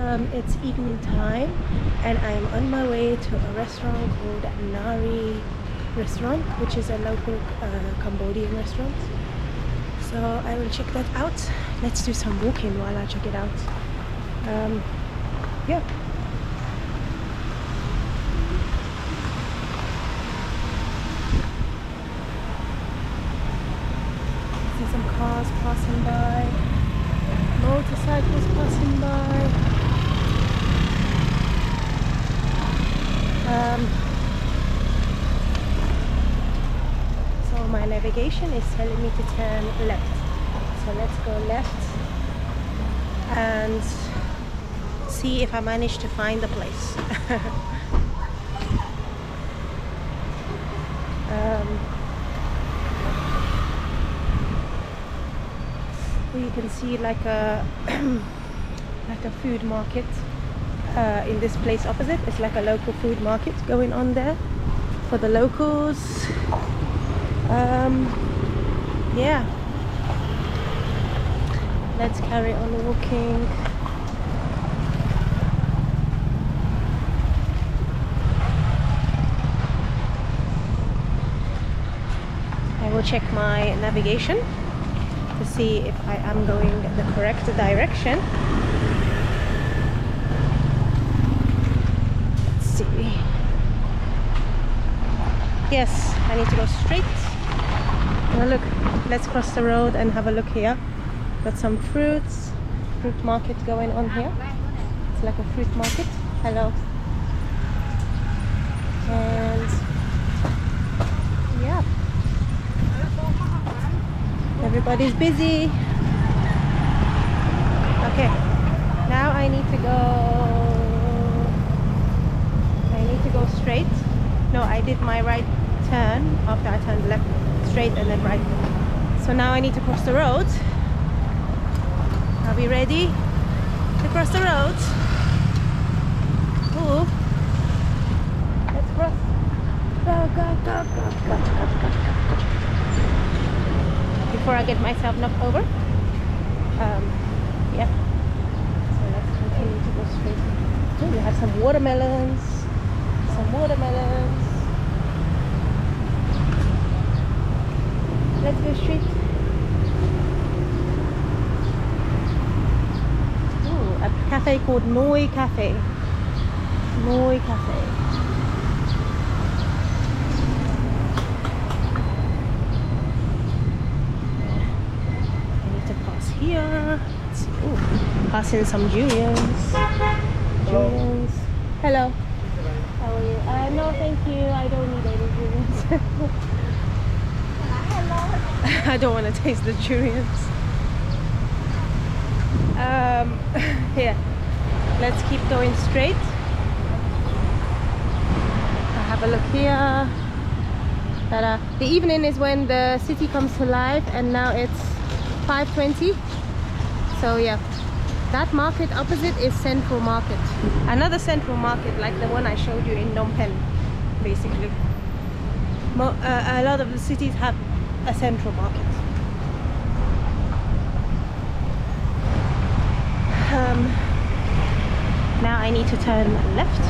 It's evening time and I'm on my way to a restaurant called Nary Restaurant, which is a local Cambodian restaurant. So I will check that out. Let's do some walking while I check it out. Yeah. See some cars passing by, motorcycles passing by. So my navigation is telling me to turn left. So let's go left and see if I manage to find the place. You can see like a like a food market in this place opposite. It's like a local food market going on there for the locals. Yeah, let's carry on walking. I will check my navigation to see if I am going the correct direction. Let's see. Yes, I need to go straight. Now look, let's cross the road and have a look here. Got some fruit market going on here. It's like a fruit market. Hello. And yeah, everybody's busy. Okay, now I need to go straight. No, I did my right turn after I turned left, straight and then right. So now I need to cross the road. Are we ready to cross the road? Ooh. Let's cross. Go, go, go, go, go, go, go, go. Before I get myself knocked over. Yeah. So let's continue to go straight. Oh, we have some watermelons. Let's go straight. Ooh, a cafe called Nary Cafe. Nary Cafe. I need to pass here. Let's see. Ooh, passing some durians. Durians. Hello. How are you? No, thank you. I don't need any durians. I don't want to taste the durians. Here, let's keep going straight. I'll have a look here. The evening is when the city comes to life, and now it's 5:20. So yeah, that market opposite is Central Market. Another Central Market like the one I showed you in Phnom Penh, basically. A lot of the cities have a Central Market. Now I need to turn left.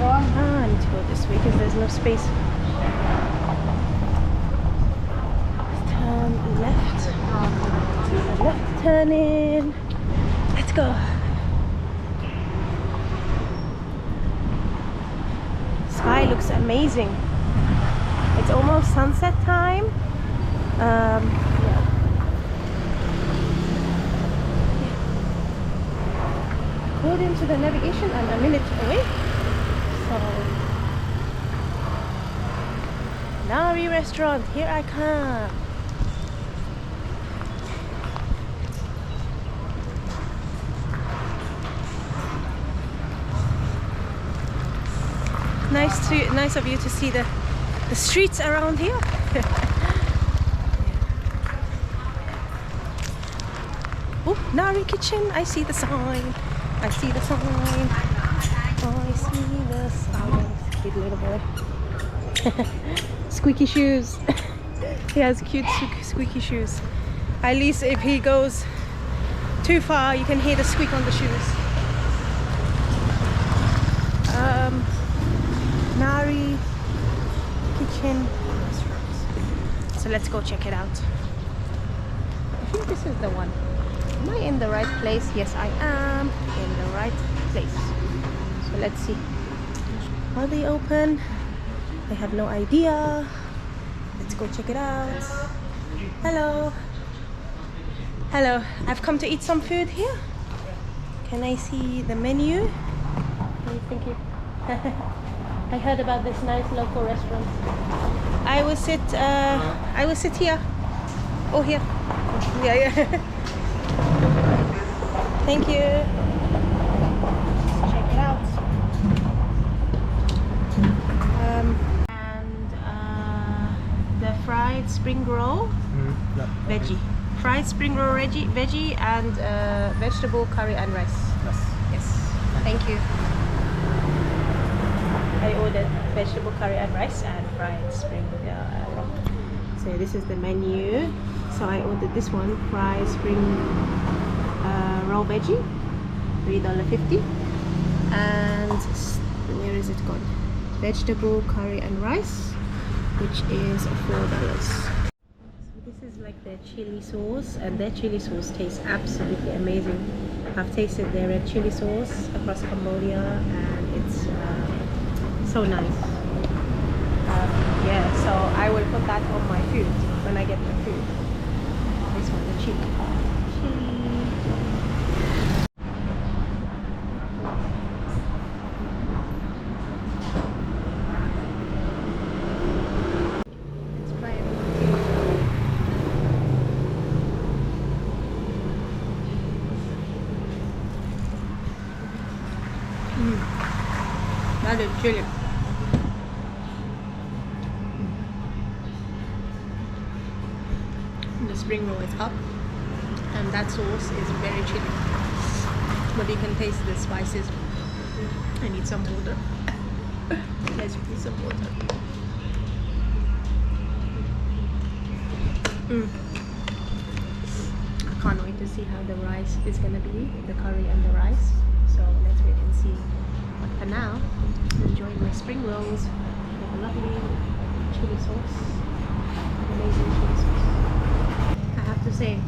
I need to go this way because there's no space. Turn left. Left turn in. Let's go. Sky looks amazing. It's almost sunset time. Yeah. According to the navigation, I'm a minute away. So, Nary Restaurant, here I come. Nice of you to see the streets around here. Oh, Nary Kitchen. I see the sign. I see the sign. I see the sign. Cute little boy. Squeaky shoes. He has cute squeaky shoes. At least if he goes too far, you can hear the squeak on the shoes. Nary Kitchen. So let's go check it out. I think this is the one. Am I in the right place? Yes, I am in the right place. So let's see. Are they open? I have no idea. Let's go check it out. Hello. Hello. I've come to eat some food here. Can I see the menu? Thank you. I heard about this nice local restaurant. I will sit here. Oh, here. Yeah. Thank you. Let's check it out. The fried spring roll, veggie. Fried spring roll veggie and vegetable curry and rice. Yes. Thank you. I ordered vegetable curry and rice and fried spring roll. So this is the menu. So I ordered this one, fried spring roll veggie, $3.50, and where is it gone? Vegetable curry and rice, which is $4. So this is like their chili sauce, and their chili sauce tastes absolutely amazing. I've tasted their red chili sauce across Cambodia, and it's so nice. Yeah, so I will put that on my food when I get my food. This one, the chili. Let's try it. That is chili. The spring roll is hot, and that sauce is very chili, but you can taste the spices. I need some water. Let's put some water. I can't wait to see how the rice is gonna be, the curry and the rice. So let's wait and see. But for now, I'm enjoying my spring rolls with a lovely chili sauce, amazing chili sauce. I have to say,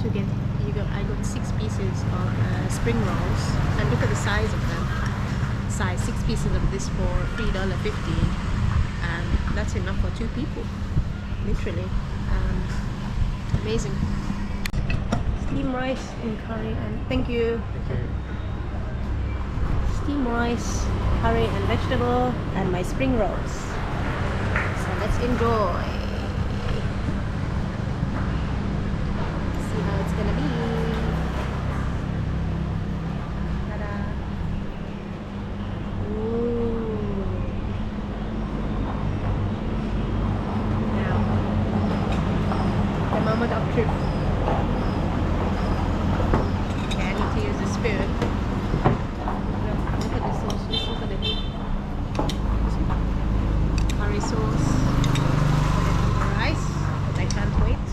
I got 6 pieces of spring rolls, and look at the size of them. 6 pieces of this for $3.50, and that's enough for 2 people, literally. Amazing. Steamed rice and curry, and thank you. Steamed rice, curry and vegetable, and my spring rolls. So let's enjoy. It's gonna be. Ta-da. Ooh. Now, the moment of truth. Okay, I need to use the spoon. Look at the sauce. Just look at it. Curry sauce. Put it on the rice, but I can't wait.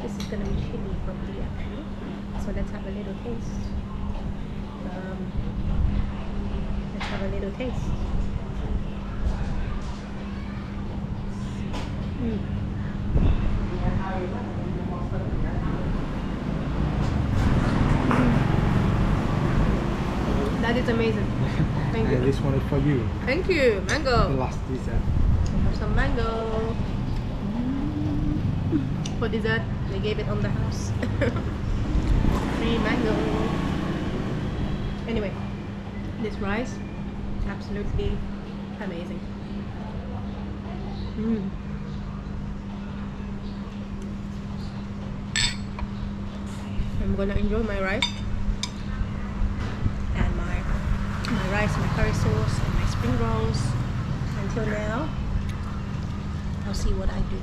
This is going to be chili from the actually, so let's have a little taste. Let's have a little taste. That is amazing. Thank you. And this one is for you. Thank you. Mango. The last dessert. I have some mango. For dessert, they gave it on the house. Free mango. Anyway, this rice, absolutely amazing. I'm gonna enjoy my rice and my rice, my curry sauce, and my spring rolls. Until now, I'll see what I do.